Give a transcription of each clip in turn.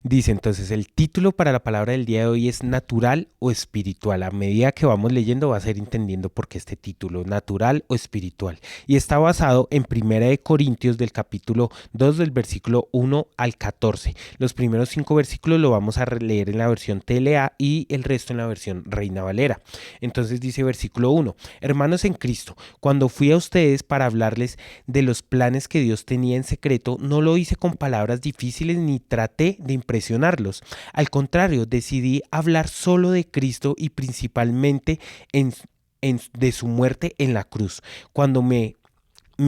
Dice entonces, el título para la palabra del día de hoy es natural o espiritual. A medida que vamos leyendo vas a ir entendiendo por qué este título, natural o espiritual. Y está basado en Primera de Corintios del capítulo 2 del versículo 1 al 14. Los primeros 5 versículos lo vamos a leer en la versión TLA y el resto en la versión Reina Valera. Entonces dice versículo 1, hermanos en Cristo, cuando fui a ustedes para hablarles de los planes que Dios tenía en secreto, no lo hice con palabras difíciles ni traté de impresionarlos. Al contrario, decidí hablar solo de Cristo y principalmente de su muerte en la cruz. Cuando me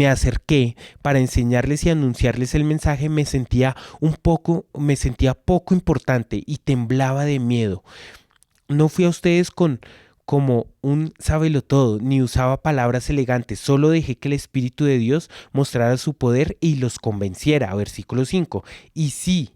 acerqué para enseñarles y anunciarles el mensaje, me sentía poco importante y temblaba de miedo. No fui a ustedes como un todo, ni usaba palabras elegantes, solo dejé que el Espíritu de Dios mostrara su poder y los convenciera. Versículo 5. Y sí,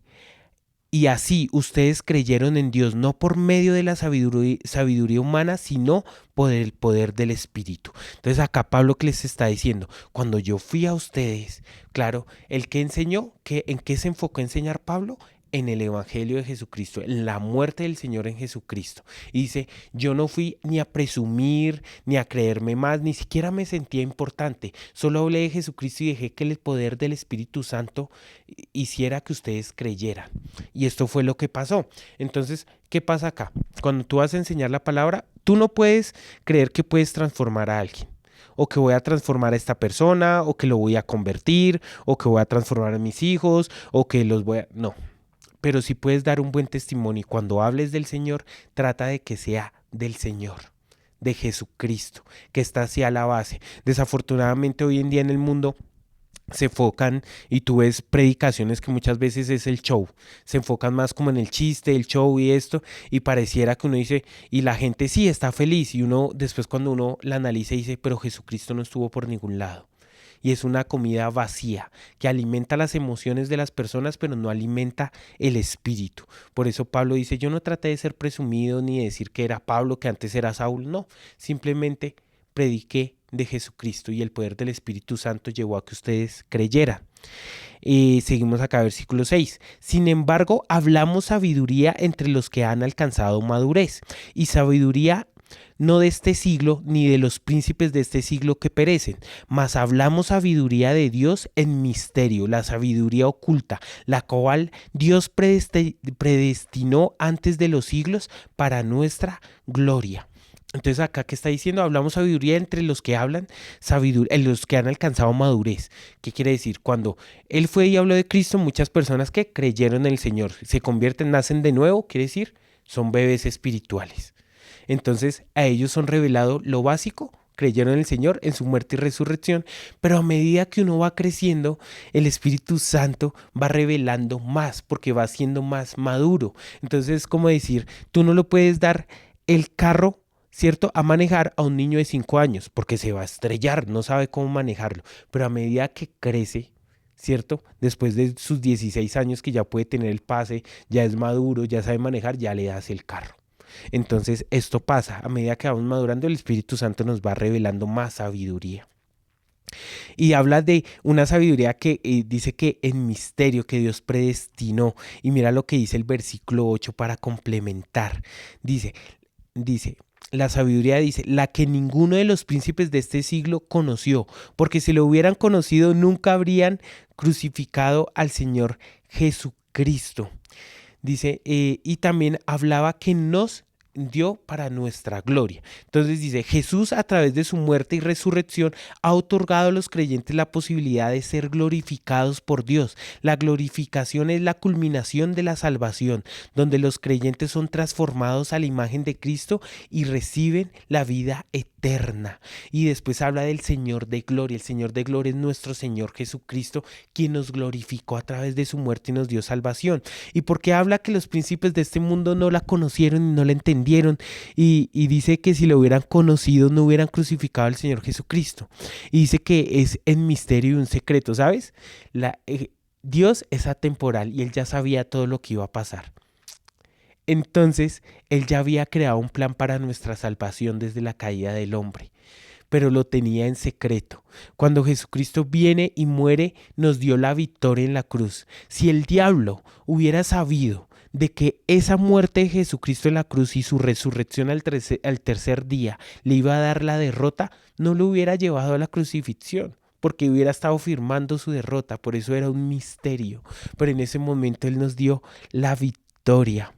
y así ustedes creyeron en Dios, no por medio de la sabiduría humana, sino por el poder del Espíritu. Entonces acá Pablo que les está diciendo, cuando yo fui a ustedes, claro, el que enseñó, ¿en qué se enfocó a enseñar Pablo? En el Evangelio de Jesucristo, en la muerte del Señor en Jesucristo. Y dice, yo no fui ni a presumir, ni a creerme más, ni siquiera me sentía importante. Solo hablé de Jesucristo y dejé que el poder del Espíritu Santo hiciera que ustedes creyeran. Y esto fue lo que pasó. Entonces, ¿qué pasa acá? Cuando tú vas a enseñar la palabra, tú no puedes creer que puedes transformar a alguien. O que voy a transformar a esta persona, o que lo voy a convertir, o que voy a transformar a mis hijos, o que los voy a... No, pero si puedes dar un buen testimonio y cuando hables del Señor, trata de que sea del Señor, de Jesucristo, que está hacia la base. Desafortunadamente hoy en día en el mundo se enfocan y tú ves predicaciones que muchas veces es el show, se enfocan más como en el chiste, el show y esto, y pareciera que uno dice, y la gente sí está feliz, y uno después cuando uno la analiza dice, pero Jesucristo no estuvo por ningún lado. Y es una comida vacía que alimenta las emociones de las personas, pero no alimenta el espíritu. Por eso Pablo dice, yo no traté de ser presumido ni de decir que era Pablo, que antes era Saúl, no, simplemente prediqué de Jesucristo y el poder del Espíritu Santo llevó a que ustedes creyeran. Seguimos acá, versículo 6. Sin embargo, hablamos sabiduría entre los que han alcanzado madurez, y sabiduría no de este siglo, ni de los príncipes de este siglo que perecen, mas hablamos sabiduría de Dios en misterio, la sabiduría oculta, la cual Dios predestinó antes de los siglos para nuestra gloria. Entonces acá que está diciendo, hablamos sabiduría entre los que hablan, sabiduría, los que han alcanzado madurez. ¿Qué quiere decir? Cuando él fue y habló de Cristo, muchas personas que creyeron en el Señor se convierten, nacen de nuevo, quiere decir, son bebés espirituales. Entonces a ellos son revelado lo básico, creyeron en el Señor, en su muerte y resurrección, pero a medida que uno va creciendo, el Espíritu Santo va revelando más porque va siendo más maduro. Entonces es como decir, tú no lo puedes dar el carro, ¿cierto?, a manejar a un niño de 5 años, porque se va a estrellar, no sabe cómo manejarlo, pero a medida que crece, ¿cierto? Después de sus 16 años que ya puede tener el pase, ya es maduro, ya sabe manejar, ya le das el carro. Entonces esto pasa, a medida que vamos madurando, el Espíritu Santo nos va revelando más sabiduría. Y habla de una sabiduría que dice que en misterio que Dios predestinó. Y mira lo que dice el versículo 8 para complementar. Dice, la sabiduría dice, la que ninguno de los príncipes de este siglo conoció, porque si lo hubieran conocido nunca habrían crucificado al Señor Jesucristo. Dice, y también hablaba que nos dio para nuestra gloria. Entonces dice, Jesús a través de su muerte y resurrección ha otorgado a los creyentes la posibilidad de ser glorificados por Dios. La glorificación es la culminación de la salvación, donde los creyentes son transformados a la imagen de Cristo y reciben la vida eterna. Y después habla del Señor de gloria. El Señor de gloria es nuestro Señor Jesucristo, quien nos glorificó a través de su muerte y nos dio salvación. Y porque habla que los príncipes de este mundo no la conocieron y no la entendieron, y dice que si lo hubieran conocido no hubieran crucificado al Señor Jesucristo. Y dice que es en misterio y un secreto, ¿sabes? Dios es atemporal y Él ya sabía todo lo que iba a pasar. Entonces, Él ya había creado un plan para nuestra salvación desde la caída del hombre, pero lo tenía en secreto. Cuando Jesucristo viene y muere, nos dio la victoria en la cruz. Si el diablo hubiera sabido de que esa muerte de Jesucristo en la cruz y su resurrección al tercer día le iba a dar la derrota, no lo hubiera llevado a la crucifixión, porque hubiera estado firmando su derrota. Por eso era un misterio. Pero en ese momento Él nos dio la victoria.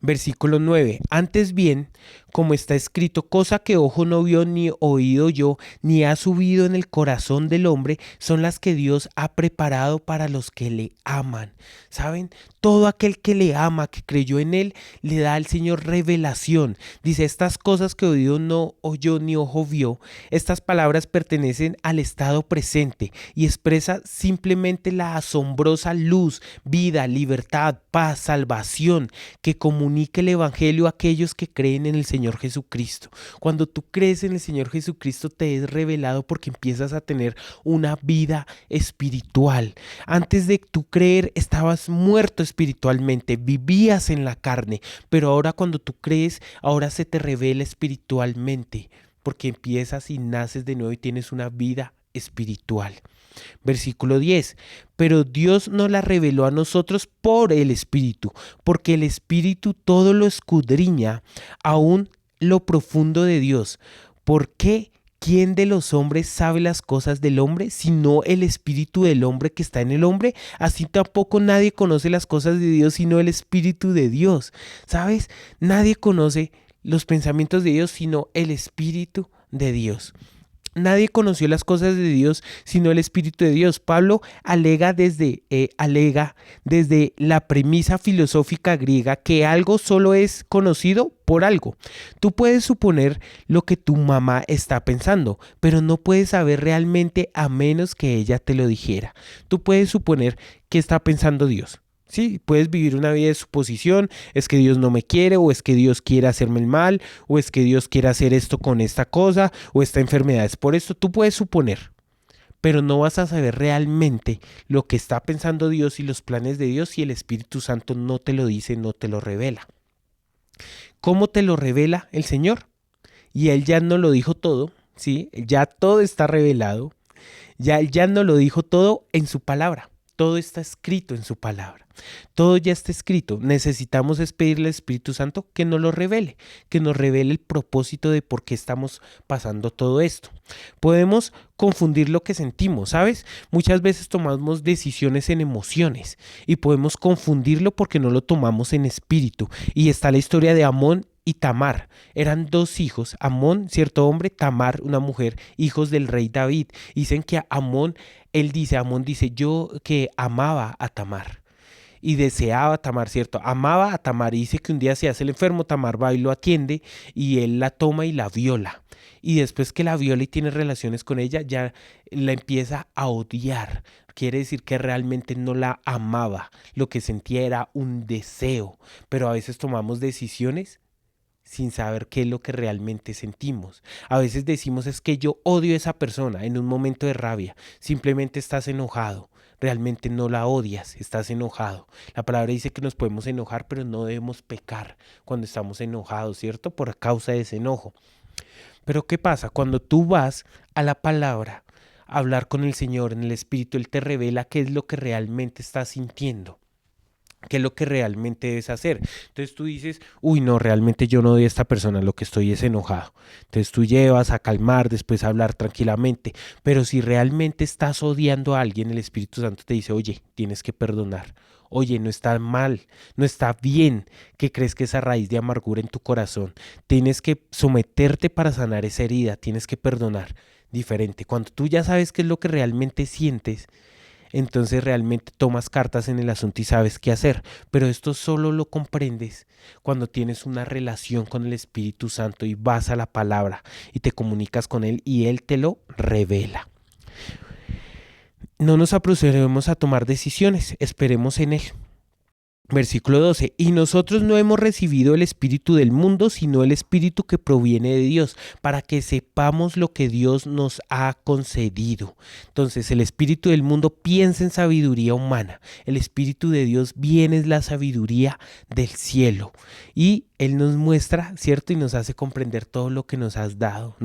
Versículo 9. Antes bien, como está escrito, cosa que ojo no vio ni oído yo, ni ha subido en el corazón del hombre, son las que Dios ha preparado para los que le aman. ¿Saben? Todo aquel que le ama, que creyó en él, le da al Señor revelación. Dice, estas cosas que oído no oyó ni ojo vio, estas palabras pertenecen al estado presente y expresa simplemente la asombrosa luz, vida, libertad, paz, salvación que comunique el evangelio a aquellos que creen en el Señor Jesucristo. Cuando tú crees en el Señor Jesucristo, te es revelado porque empiezas a tener una vida espiritual. Antes de tú creer, estabas muerto espiritualmente, vivías en la carne, pero ahora cuando tú crees, ahora se te revela espiritualmente, porque empiezas y naces de nuevo y tienes una vida espiritual. Versículo 10. Pero Dios nos la reveló a nosotros por el Espíritu, porque el Espíritu todo lo escudriña, aún lo profundo de Dios. ¿Por qué? ¿Quién de los hombres sabe las cosas del hombre, sino el espíritu del hombre que está en el hombre? Así tampoco nadie conoce las cosas de Dios, sino el espíritu de Dios. ¿Sabes? Nadie conoce los pensamientos de Dios, sino el espíritu de Dios. Nadie conoció las cosas de Dios sino el Espíritu de Dios. Pablo alega desde la premisa filosófica griega que algo solo es conocido por algo. Tú puedes suponer lo que tu mamá está pensando, pero no puedes saber realmente a menos que ella te lo dijera. Tú puedes suponer qué está pensando Dios. Sí, puedes vivir una vida de suposición, es que Dios no me quiere, o es que Dios quiere hacerme el mal, o es que Dios quiere hacer esto con esta cosa, o esta enfermedad es por esto. Tú puedes suponer, pero no vas a saber realmente lo que está pensando Dios y los planes de Dios si el Espíritu Santo no te lo dice, no te lo revela. ¿Cómo te lo revela el Señor? Y Él ya nos lo dijo todo, ¿sí? Ya todo está revelado, Él ya nos lo dijo todo en su palabra. Todo está escrito en su palabra. Todo ya está escrito. Necesitamos es pedirle al Espíritu Santo que nos lo revele, que nos revele el propósito de por qué estamos pasando todo esto. Podemos confundir lo que sentimos, ¿sabes? Muchas veces tomamos decisiones en emociones y podemos confundirlo porque no lo tomamos en espíritu. Y está la historia de Amón y Tamar. Eran dos hijos, Amón, cierto hombre, Tamar, una mujer, hijos del rey David. Dicen que Amón dice, yo que amaba a Tamar y deseaba a Tamar, ¿cierto? Amaba a Tamar y dice que un día se hace el enfermo, Tamar va y lo atiende y él la toma y la viola. Y después que la viola y tiene relaciones con ella, ya la empieza a odiar. Quiere decir que realmente no la amaba. Lo que sentía era un deseo. Pero a veces tomamos decisiones sin saber qué es lo que realmente sentimos. A veces decimos es que yo odio a esa persona en un momento de rabia. Simplemente estás enojado. Realmente no la odias, estás enojado. La palabra dice que nos podemos enojar, pero no debemos pecar cuando estamos enojados, ¿cierto? Por causa de ese enojo. Pero ¿qué pasa? Cuando tú vas a la palabra a hablar con el Señor en el Espíritu, Él te revela qué es lo que realmente estás sintiendo. ¿Qué es lo que realmente debes hacer? Entonces tú dices, uy, no, realmente yo no odio a esta persona, lo que estoy es enojado. Entonces tú llevas a calmar, después a hablar tranquilamente. Pero si realmente estás odiando a alguien, el Espíritu Santo te dice, oye, tienes que perdonar. Oye, no está mal, no está bien que crezca esa raíz de amargura en tu corazón. Tienes que someterte para sanar esa herida, tienes que perdonar diferente. Cuando tú ya sabes qué es lo que realmente sientes, entonces realmente tomas cartas en el asunto y sabes qué hacer. Pero esto solo lo comprendes cuando tienes una relación con el Espíritu Santo y vas a la palabra y te comunicas con Él y Él te lo revela. No nos apresuremos a tomar decisiones, esperemos en Él. Versículo 12. Y nosotros no hemos recibido el espíritu del mundo, sino el espíritu que proviene de Dios, para que sepamos lo que Dios nos ha concedido. Entonces, el espíritu del mundo piensa en sabiduría humana. El espíritu de Dios viene es la sabiduría del cielo. Y Él nos muestra, ¿cierto? Y nos hace comprender todo lo que nos ha dado,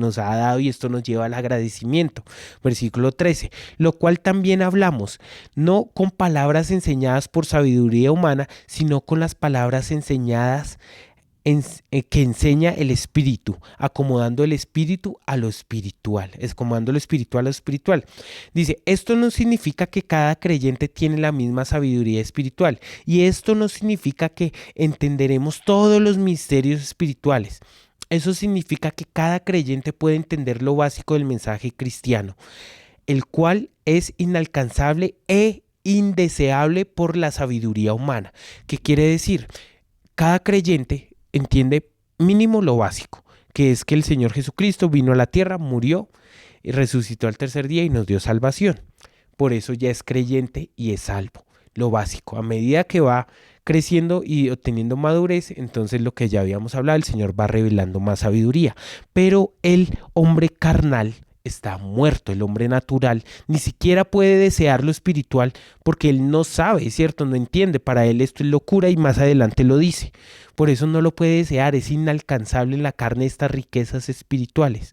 y esto nos lleva al agradecimiento. Versículo 13. Lo cual también hablamos, no con palabras enseñadas por sabiduría humana, sino con las palabras enseñadas que enseña el espíritu, acomodando el espíritu a lo espiritual, es acomodando lo espiritual a lo espiritual. Dice, esto no significa que cada creyente tiene la misma sabiduría espiritual, y esto no significa que entenderemos todos los misterios espirituales. Eso significa que cada creyente puede entender lo básico del mensaje cristiano, el cual es inalcanzable e indeseable por la sabiduría humana. ¿Qué quiere decir? Cada creyente entiende mínimo lo básico, que es que el Señor Jesucristo vino a la tierra, murió y resucitó al tercer día y nos dio salvación. Por eso ya es creyente y es salvo. Lo básico. A medida que va creciendo y obteniendo madurez, entonces lo que ya habíamos hablado, el Señor va revelando más sabiduría. Pero el hombre carnal está muerto, el hombre natural ni siquiera puede desear lo espiritual porque él no sabe, ¿cierto? No entiende, para él esto es locura y más adelante lo dice. Por eso no lo puede desear, es inalcanzable en la carne estas riquezas espirituales.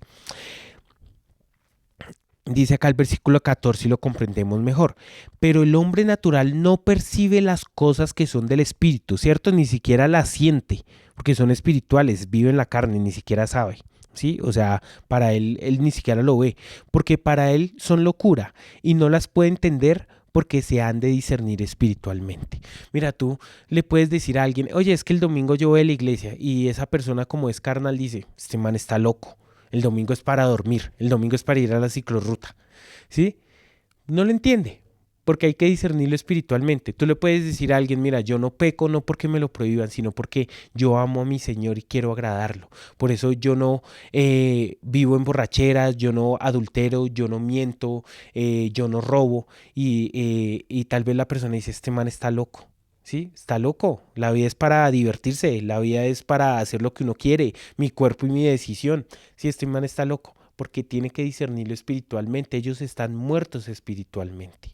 Dice acá el versículo 14 y lo comprendemos mejor. Pero el hombre natural no percibe las cosas que son del espíritu, ¿cierto? Ni siquiera las siente, porque son espirituales, vive en la carne, ni siquiera sabe. ¿Sí? O sea, para él ni siquiera lo ve, porque para él son locura y no las puede entender porque se han de discernir espiritualmente. Mira, tú le puedes decir a alguien, oye, es que el domingo yo voy a la iglesia, y esa persona, como es carnal, dice, este man está loco, el domingo es para dormir, el domingo es para ir a la ciclorruta, ¿sí? No lo entiende, porque hay que discernirlo espiritualmente. Tú le puedes decir a alguien, mira, yo no peco no porque me lo prohíban, sino porque yo amo a mi Señor y quiero agradarlo. Por eso yo no vivo en borracheras, yo no adultero, yo no miento, yo no robo. Y tal vez la persona dice, este man está loco. Sí, está loco. La vida es para divertirse, la vida es para hacer lo que uno quiere, mi cuerpo y mi decisión. Sí, este man está loco, porque tiene que discernirlo espiritualmente. Ellos están muertos espiritualmente.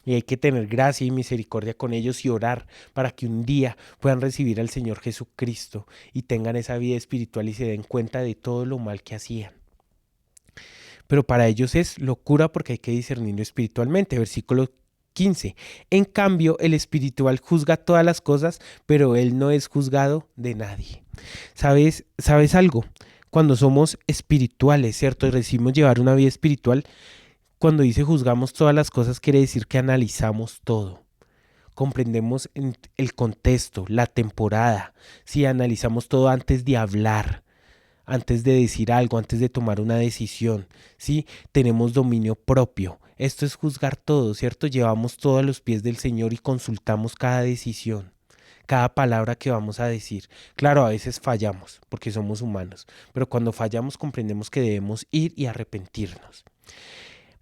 Y hay que tener gracia y misericordia con ellos y orar para que un día puedan recibir al Señor Jesucristo y tengan esa vida espiritual y se den cuenta de todo lo mal que hacían. Pero para ellos es locura porque hay que discernirlo espiritualmente. Versículo 15. En cambio, el espiritual juzga todas las cosas, pero él no es juzgado de nadie. ¿Sabes algo? Cuando somos espirituales, ¿cierto? Y recibimos llevar una vida espiritual, cuando dice juzgamos todas las cosas, quiere decir que analizamos todo. Comprendemos el contexto, la temporada. Si analizamos todo antes de hablar, antes de decir algo, antes de tomar una decisión. ¿Sí? Tenemos dominio propio. Esto es juzgar todo, ¿cierto? Llevamos todo a los pies del Señor y consultamos cada decisión, cada palabra que vamos a decir. Claro, a veces fallamos porque somos humanos, pero cuando fallamos comprendemos que debemos ir y arrepentirnos.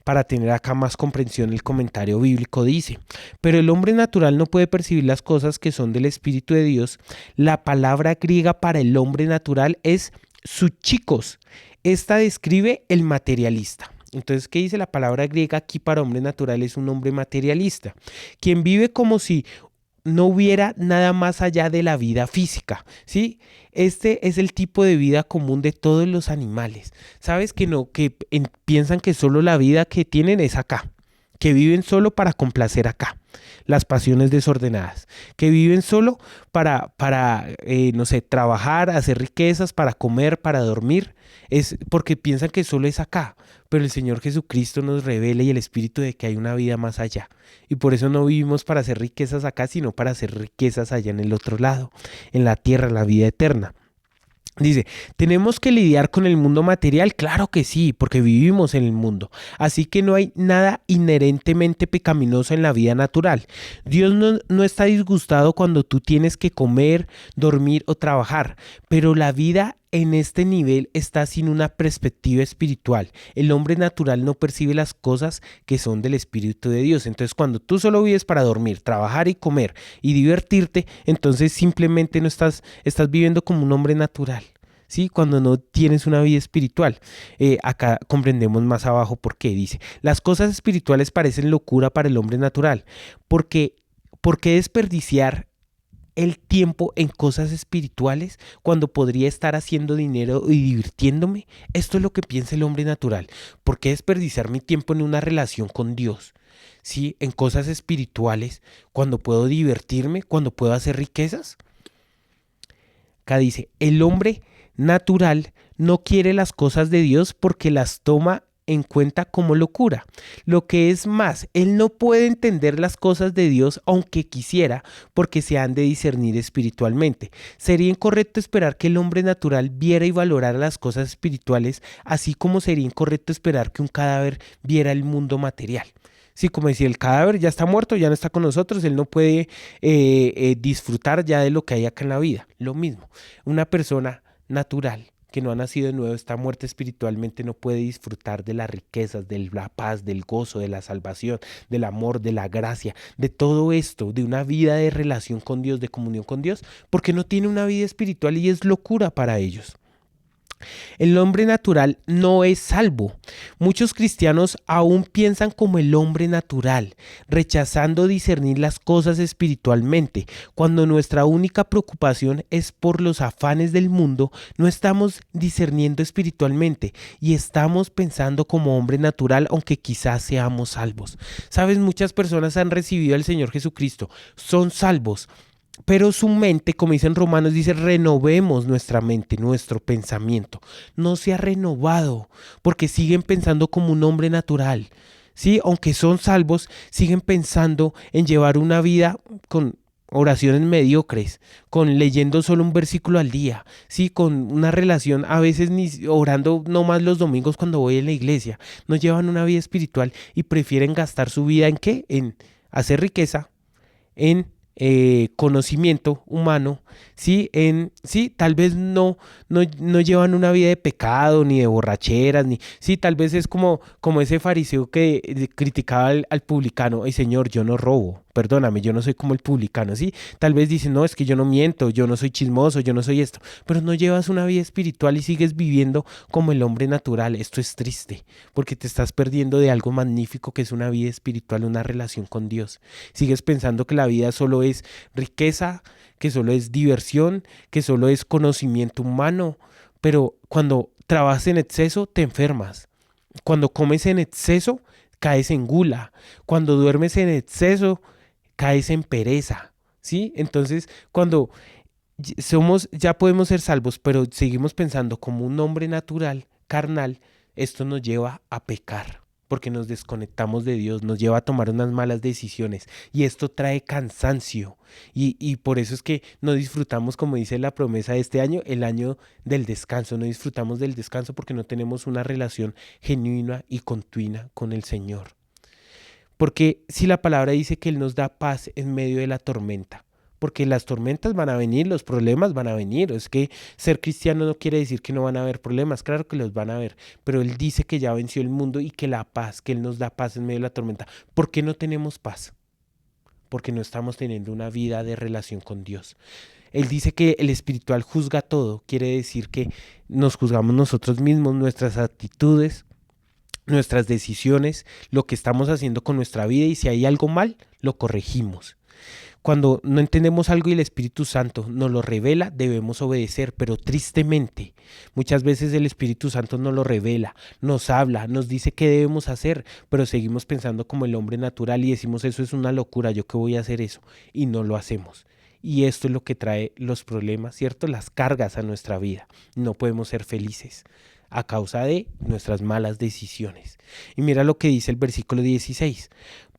Para tener acá más comprensión, el comentario bíblico dice, pero el hombre natural no puede percibir las cosas que son del Espíritu de Dios. La palabra griega para el hombre natural es psuchikos. Esta describe el materialista. Entonces, ¿qué dice la palabra griega aquí para hombre natural? Es un hombre materialista, quien vive como si no hubiera nada más allá de la vida física, ¿sí? Este es el tipo de vida común de todos los animales. ¿Sabes? Piensan que solo la vida que tienen es acá, que viven solo para complacer acá, las pasiones desordenadas, que viven solo para no sé, trabajar, hacer riquezas, para comer, para dormir, es porque piensan que solo es acá, pero el Señor Jesucristo nos revela y el Espíritu de que hay una vida más allá, y por eso no vivimos para hacer riquezas acá, sino para hacer riquezas allá en el otro lado, en la tierra, la vida eterna. Dice, ¿tenemos que lidiar con el mundo material? Claro que sí, porque vivimos en el mundo. Así que no hay nada inherentemente pecaminoso en la vida natural. Dios no está disgustado cuando tú tienes que comer, dormir o trabajar, pero la vida en este nivel está sin una perspectiva espiritual. El hombre natural no percibe las cosas que son del Espíritu de Dios. Entonces, cuando tú solo vives para dormir, trabajar y comer y divertirte, entonces simplemente no estás viviendo como un hombre natural. ¿Sí? Cuando no tienes una vida espiritual. Acá comprendemos más abajo por qué. Dice, las cosas espirituales parecen locura para el hombre natural. ¿Por qué desperdiciar el tiempo en cosas espirituales cuando podría estar haciendo dinero y divirtiéndome? Esto es lo que piensa el hombre natural. ¿Por qué desperdiciar mi tiempo en una relación con Dios? ¿sí? En cosas espirituales, cuando puedo divertirme, cuando puedo hacer riquezas. Acá dice, el hombre natural no quiere las cosas de Dios porque las toma en cuenta como locura. Lo que es más, él no puede entender las cosas de Dios aunque quisiera, porque se han de discernir espiritualmente. Sería incorrecto esperar que el hombre natural viera y valorara las cosas espirituales, así como sería incorrecto esperar que un cadáver viera el mundo material. Sí, como decir, el cadáver ya está muerto, ya no está con nosotros, él no puede disfrutar ya de lo que hay acá en la vida. Lo mismo, una persona natural que no ha nacido de nuevo, está muerta espiritualmente, no puede disfrutar de las riquezas, de la paz, del gozo, de la salvación, del amor, de la gracia, de todo esto, de una vida de relación con Dios, de comunión con Dios, porque no tiene una vida espiritual y es locura para ellos. El hombre natural no es salvo. Muchos cristianos aún piensan como el hombre natural, rechazando discernir las cosas espiritualmente. Cuando nuestra única preocupación es por los afanes del mundo, no estamos discerniendo espiritualmente y estamos pensando como hombre natural, aunque quizás seamos salvos. Sabes, muchas personas han recibido al Señor Jesucristo, son salvos, pero su mente, como dicen Romanos, dice renovemos nuestra mente, nuestro pensamiento. No se ha renovado porque siguen pensando como un hombre natural. Sí, aunque son salvos, siguen pensando en llevar una vida con oraciones mediocres, con leyendo solo un versículo al día, sí, con una relación a veces ni orando no más los domingos cuando voy a la iglesia. No llevan una vida espiritual y prefieren gastar su vida en ¿qué? En hacer riqueza, en conocimiento humano, ¿sí? Sí, tal vez no llevan una vida de pecado, ni de borracheras, ni, sí, tal vez es como ese fariseo que criticaba al publicano, ay Señor, yo no robo, perdóname, yo no soy como el publicano, ¿sí? Tal vez dicen, no, es que yo no miento, yo no soy chismoso, yo no soy esto, pero no llevas una vida espiritual y sigues viviendo como el hombre natural. Esto es triste, porque te estás perdiendo de algo magnífico que es una vida espiritual, una relación con Dios. Sigues pensando que la vida solo es riqueza, que solo es diversión, que solo es conocimiento humano, pero cuando trabajas en exceso te enfermas. Cuando comes en exceso caes en gula. Cuando duermes en exceso caes en pereza, ¿sí? Entonces, cuando ya podemos ser salvos, pero seguimos pensando como un hombre natural, carnal, esto nos lleva a pecar, porque nos desconectamos de Dios, nos lleva a tomar unas malas decisiones y esto trae cansancio y por eso es que no disfrutamos, como dice la promesa de este año, el año del descanso, no disfrutamos del descanso porque no tenemos una relación genuina y continua con el Señor. Porque si la palabra dice que Él nos da paz en medio de la tormenta, porque las tormentas van a venir, los problemas van a venir. Es que ser cristiano no quiere decir que no van a haber problemas, claro que los van a haber, pero Él dice que ya venció el mundo y que la paz, que Él nos da paz en medio de la tormenta. ¿Por qué no tenemos paz? Porque no estamos teniendo una vida de relación con Dios. Él dice que el espiritual juzga todo, quiere decir que nos juzgamos nosotros mismos, nuestras actitudes, nuestras decisiones, lo que estamos haciendo con nuestra vida y si hay algo mal, lo corregimos. Cuando no entendemos algo y el Espíritu Santo nos lo revela, debemos obedecer, pero tristemente, muchas veces el Espíritu Santo nos lo revela, nos habla, nos dice qué debemos hacer, pero seguimos pensando como el hombre natural y decimos eso es una locura, ¿yo qué voy a hacer eso? Y no lo hacemos. Y esto es lo que trae los problemas, ¿cierto? Las cargas a nuestra vida. No podemos ser felices a causa de nuestras malas decisiones. Y mira lo que dice el versículo 16.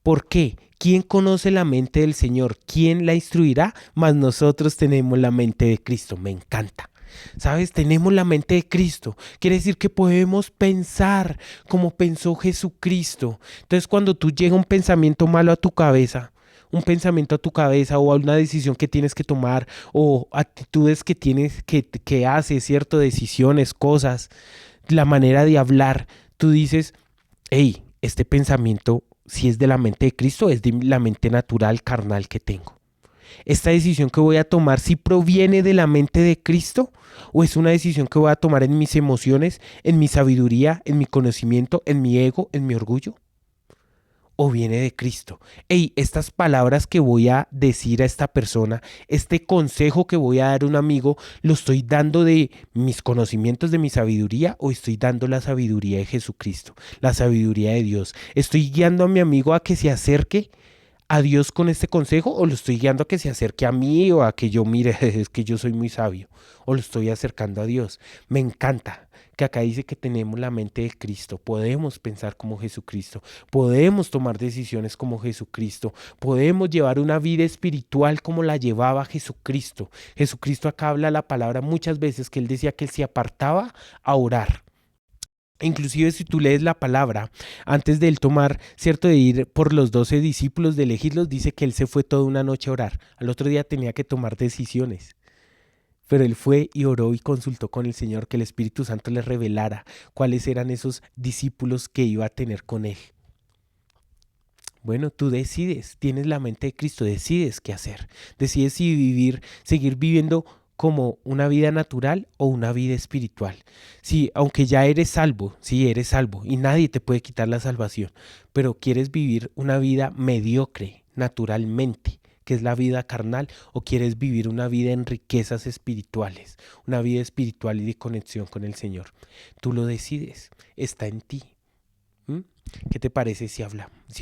¿Por qué? ¿Quién conoce la mente del Señor? ¿Quién la instruirá? Mas nosotros tenemos la mente de Cristo. Me encanta. ¿Sabes? Tenemos la mente de Cristo. Quiere decir que podemos pensar como pensó Jesucristo. Entonces, cuando tú llega un pensamiento malo a tu cabeza, o a una decisión que tienes que tomar o actitudes que tienes que haces, ¿cierto? Decisiones, cosas, la manera de hablar, tú dices, hey, este pensamiento, si es de la mente de Cristo, es de la mente natural, carnal que tengo. Esta decisión que voy a tomar, si proviene de la mente de Cristo o es una decisión que voy a tomar en mis emociones, en mi sabiduría, en mi conocimiento, en mi ego, en mi orgullo. o viene de Cristo? Hey, estas palabras que voy a decir a esta persona, este consejo que voy a dar a un amigo, ¿lo estoy dando de mis conocimientos, de mi sabiduría, o estoy dando la sabiduría de Jesucristo, la sabiduría de Dios? ¿Estoy guiando a mi amigo a que se acerque a Dios con este consejo, o lo estoy guiando a que se acerque a mí, o a que yo mire, es que yo soy muy sabio, o lo estoy acercando a Dios? Me encanta que acá dice que tenemos la mente de Cristo, podemos pensar como Jesucristo, podemos tomar decisiones como Jesucristo, podemos llevar una vida espiritual como la llevaba Jesucristo. Jesucristo acá habla la palabra muchas veces que él decía que él se apartaba a orar. Inclusive si tú lees la palabra, antes de él tomar, cierto, de ir por los 12 discípulos, de elegirlos, dice que él se fue toda una noche a orar. Al otro día tenía que tomar decisiones. Pero él fue y oró y consultó con el Señor, que el Espíritu Santo le revelara cuáles eran esos discípulos que iba a tener con él. Bueno, tú decides, tienes la mente de Cristo, decides qué hacer. Decides si vivir, seguir viviendo como una vida natural o una vida espiritual. Sí, aunque ya eres salvo, sí, eres salvo y nadie te puede quitar la salvación, pero quieres vivir una vida mediocre, naturalmente, que es la vida carnal, o quieres vivir una vida en riquezas espirituales, una vida espiritual y de conexión con el Señor. Tú lo decides, está en ti. ¿Mm? ¿Qué te parece si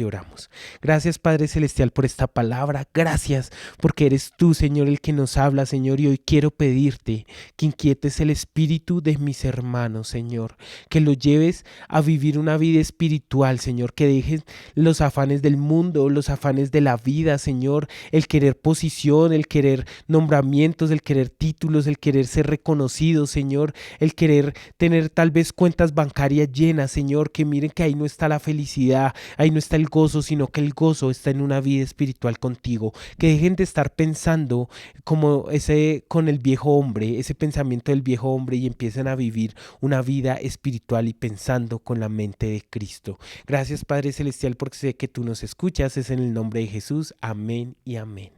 oramos? Gracias, Padre Celestial, por esta palabra. Gracias porque eres tú, Señor, el que nos habla, Señor. Y hoy quiero pedirte que inquietes el espíritu de mis hermanos, Señor. Que los lleves a vivir una vida espiritual, Señor. Que dejes los afanes del mundo, los afanes de la vida, Señor. El querer posición, el querer nombramientos, el querer títulos, el querer ser reconocido, Señor. El querer tener tal vez cuentas bancarias llenas, Señor. Que miren que ahí no está la felicidad, ahí no está el gozo, sino que el gozo está en una vida espiritual contigo. Que dejen de estar pensando como ese con el viejo hombre, ese pensamiento del viejo hombre, y empiecen a vivir una vida espiritual y pensando con la mente de Cristo. Gracias, Padre Celestial, porque sé que tú nos escuchas. Es en el nombre de Jesús. Amén y amén.